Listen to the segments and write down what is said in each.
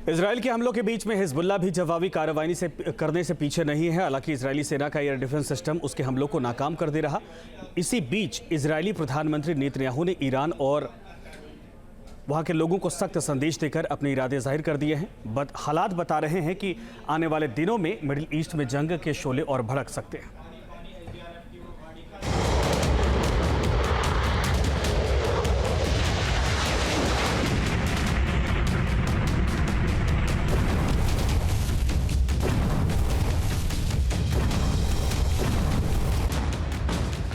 Israel के हमलों के बीच में हिजबुल्लाह भी जवाबी कार्रवाई करने से पीछे नहीं है। हालांकि इजरायली सेना का एयर डिफेंस सिस्टम उसके हमलों को नाकाम कर दे रहा। इसी बीच इजरायली प्रधानमंत्री नेतन्याहू ने ईरान और वहां के लोगों को सख्त संदेश देकर अपने इरादे जाहिर कर दिए हैं। हालात बता रहे हैं कि आने वाले दिनों में मिडिल ईस्ट में जंग के शोले और भड़क सकते हैं।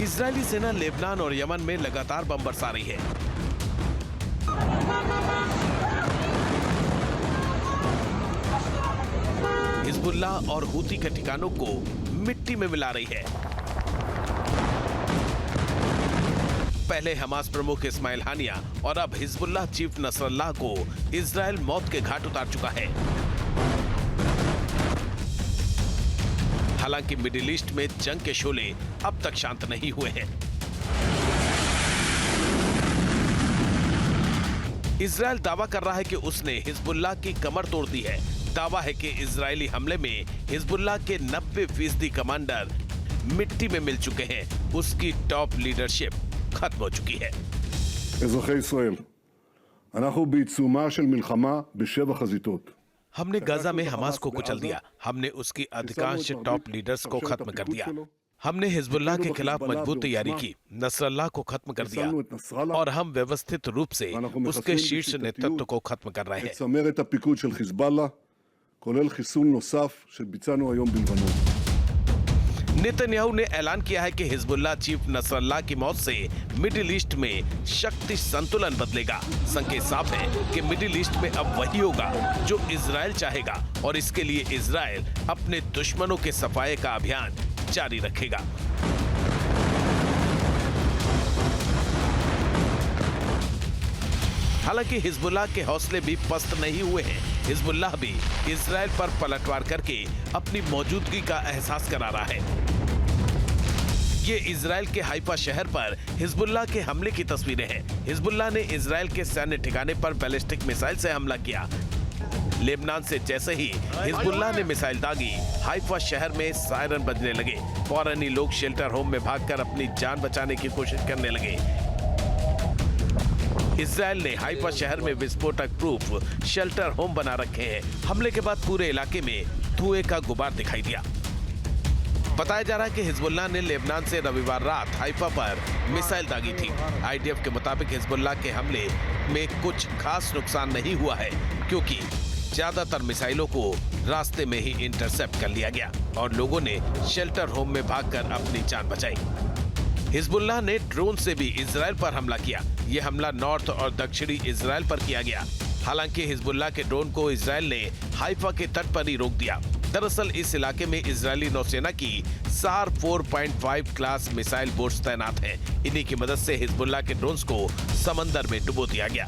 इजरायली सेना लेबनान और यमन में लगातार बम बरसा रही है। हिजबुल्लाह और हूती के ठिकानों को मिट्टी में मिला रही है। पहले हमास प्रमुख इस्माइल हानिया और अब हिजबुल्लाह चीफ नसरल्लाह को इजरायल मौत के घाट उतार चुका है। हालांकि मिडिल ईस्ट में जंग के शोले अब तक शांत नहीं हुए हैं। इजरायल दावा कर रहा है कि उसने हिजबुल्लाह की कमर तोड़ दी है। दावा है कि इजरायली हमले में हिजबुल्लाह के 90% कमांडर मिट्टी में मिल चुके हैं। उसकी टॉप लीडरशिप खत्म हो चुकी है। אזרחי ישראל, אנחנו בעיצומה של מלחמה בשבע חזיתות। हमने गाजा में हमास को कुचल दिया। हमने उसकी अधिकांश टॉप लीडर्स को खत्म कर दिया। हमने हिजबुल्लाह के खिलाफ मजबूत तैयारी की, नसरल्लाह को खत्म कर दिया और हम व्यवस्थित रूप से उसके शीर्ष नेतृत्व को खत्म कर रहे हैं। צמרת הפיקוד של חיזבאללה, כולל חיסול נוסף שביצענו היום בלבנון। नेतन्याहू ने ऐलान किया है कि हिजबुल्लाह चीफ नसरल्लाह की मौत से मिडिल ईस्ट में शक्ति संतुलन बदलेगा। संकेत साफ है कि मिडिल ईस्ट में अब वही होगा जो इजरायल चाहेगा और इसके लिए इजरायल अपने दुश्मनों के सफाये का अभियान जारी रखेगा। हालांकि हिजबुल्लाह के हौसले भी पस्त नहीं हुए हैं। हिजबुल्लाह भी इजरायल पर पलटवार करके अपनी मौजूदगी का एहसास करा रहा है। ये इजरायल के हाइफा शहर पर हिजबुल्लाह के हमले की तस्वीरें हैं। हिजबुल्लाह ने इजरायल के सैन्य ठिकाने पर बैलिस्टिक मिसाइल से हमला किया। लेबनान से जैसे ही हिजबुल्लाह ने मिसाइल दागी, हाइफा शहर में सायरन बजने लगे। फौरन ही लोग शेल्टर होम में भागकर अपनी जान बचाने की कोशिश करने लगे। इजरायल ने हाइफा शहर में विस्फोटक प्रूफ शेल्टर होम बना रखे हैं। हमले के बाद पूरे इलाके में धुएं का गुबार दिखाई दिया। बताया जा रहा है कि हिजबुल्लाह ने लेबनान से रविवार रात हाइफा पर मिसाइल दागी थी। आईडीएफ के मुताबिक हिजबुल्लाह के हमले में कुछ खास नुकसान नहीं हुआ है, क्योंकि ज्यादातर मिसाइलों को रास्ते में ही इंटरसेप्ट कर लिया गया और लोगों ने शेल्टर होम में भागकर अपनी जान बचाई। हिजबुल्लाह ने ड्रोन से भी इजरायल पर हमला किया। यह हमला नॉर्थ और दक्षिणी इजरायल पर किया गया। हालांकि हिजबुल्लाह के ड्रोन को इजरायल ने हाइफा के तट पर ही रोक दिया। दरअसल इस इलाके में इजरायली नौसेना की सार 4.5 क्लास मिसाइल बोट्स तैनात हैं। इन्हीं की मदद से हिजबुल्लाह के ड्रोन्स को समंदर में डुबो दिया गया।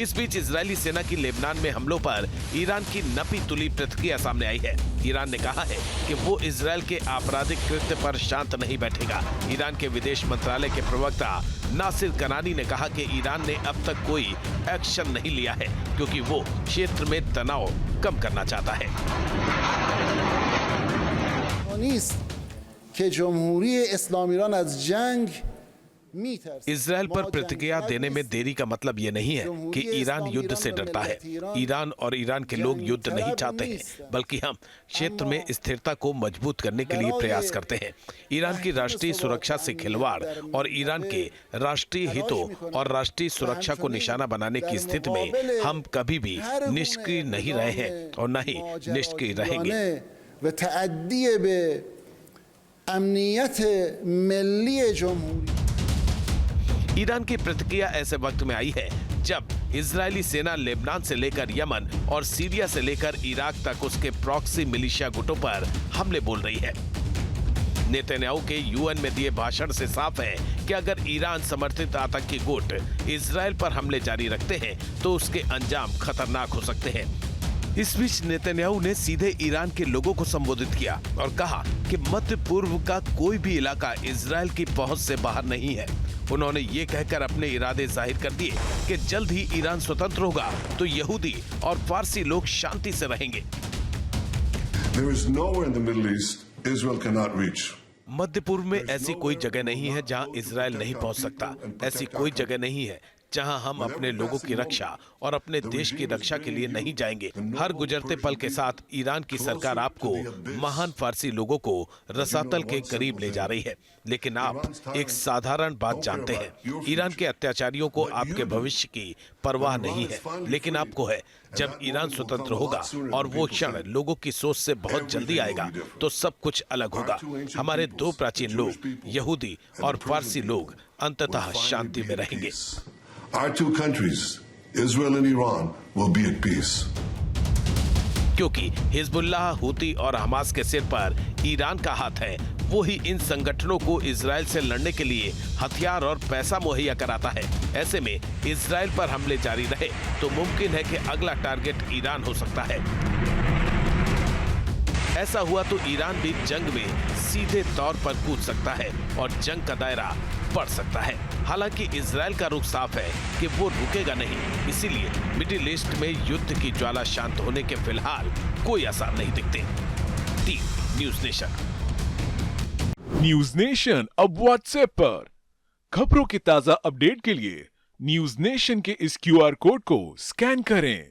इस बीच इजरायली सेना की लेबनान में हमलों पर ईरान की नपी तुली प्रतिक्रिया सामने आई है। ईरान ने कहा है कि वो इजरायल के आपराधिक कृत्य पर शांत नहीं बैठेगा। ईरान के विदेश मंत्रालय के प्रवक्ता नासिर कनानी ने कहा कि ईरान ने अब तक कोई एक्शन नहीं लिया है, क्योंकि वो क्षेत्र में तनाव कम करना चाहता है। इजरायल पर प्रतिक्रिया देने में देरी का मतलब ये नहीं है कि ईरान युद्ध से डरता है। ईरान और ईरान के लोग युद्ध नहीं चाहते हैं, बल्कि हम क्षेत्र में स्थिरता को मजबूत करने के लिए प्रयास करते हैं। ईरान की राष्ट्रीय सुरक्षा से खिलवाड़ और ईरान के राष्ट्रीय हितों और राष्ट्रीय सुरक्षा को निशाना बनाने की स्थिति में हम कभी भी निष्क्रिय नहीं रहे हैं और न ही निष्क्रिय रहेंगे। ईरान की प्रतिक्रिया ऐसे वक्त में आई है जब इजरायली सेना लेबनान से लेकर यमन और सीरिया से लेकर इराक तक उसके प्रॉक्सी मिलिशिया गुटों पर हमले बोल रही है। नेतन्याहू के यूएन में दिए भाषण से साफ है कि अगर ईरान समर्थित आतंकी गुट इजरायल पर हमले जारी रखते हैं तो उसके अंजाम खतरनाक हो सकते हैं। इस बीच नेतन्याहू ने सीधे ईरान के लोगों को संबोधित किया और कहा कि मध्य पूर्व का कोई भी इलाका इजरायल की पहुंच से बाहर नहीं है। उन्होंने ये कहकर अपने इरादे जाहिर कर दिए कि जल्द ही ईरान स्वतंत्र होगा तो यहूदी और फारसी लोग शांति से रहेंगे। There is nowhere in the Middle East Israel cannot reach. मध्य पूर्व में ऐसी कोई जगह नहीं है जहां इजराइल नहीं पहुंच सकता। ऐसी कोई जगह नहीं है जहां हम अपने लोगों की रक्षा और अपने देश की रक्षा के लिए नहीं जाएंगे। हर गुजरते पल के साथ ईरान की सरकार आपको महान फारसी लोगों को रसातल के करीब ले जा रही है। लेकिन आप एक साधारण बात जानते हैं, ईरान के अत्याचारियों को आपके भविष्य की परवाह नहीं है, लेकिन आपको है। जब ईरान स्वतंत्र होगा और वो क्षण लोगों की सोच से बहुत जल्दी आएगा तो सब कुछ अलग होगा। हमारे दो प्राचीन लोग, यहूदी और फारसी लोग, अंततः शांति में रहेंगे। Our two countries, Israel and Iran, will be at peace. क्योंकि हिजबुल्लाह, हूती और हमास के सिर पर ईरान का हाथ है। वो ही इन संगठनों को इजराइल से लड़ने के लिए हथियार और पैसा मुहैया कराता है। ऐसे में इजराइल पर हमले जारी रहे तो मुमकिन है कि अगला टारगेट ईरान हो सकता है। ऐसा हुआ तो ईरान भी जंग में सीधे तौर पर कूद सकता है और जंग का दायरा बढ़ सकता है। हालांकि इजराइल का रुख साफ है कि वो रुकेगा नहीं, इसीलिए मिडिल ईस्ट में युद्ध की ज्वाला शांत होने के फिलहाल कोई आसार नहीं दिखते। News nation. न्यूज नेशन अब व्हाट्सएप पर खबरों की ताजा अपडेट के लिए न्यूज नेशन के इस QR कोड को स्कैन करें।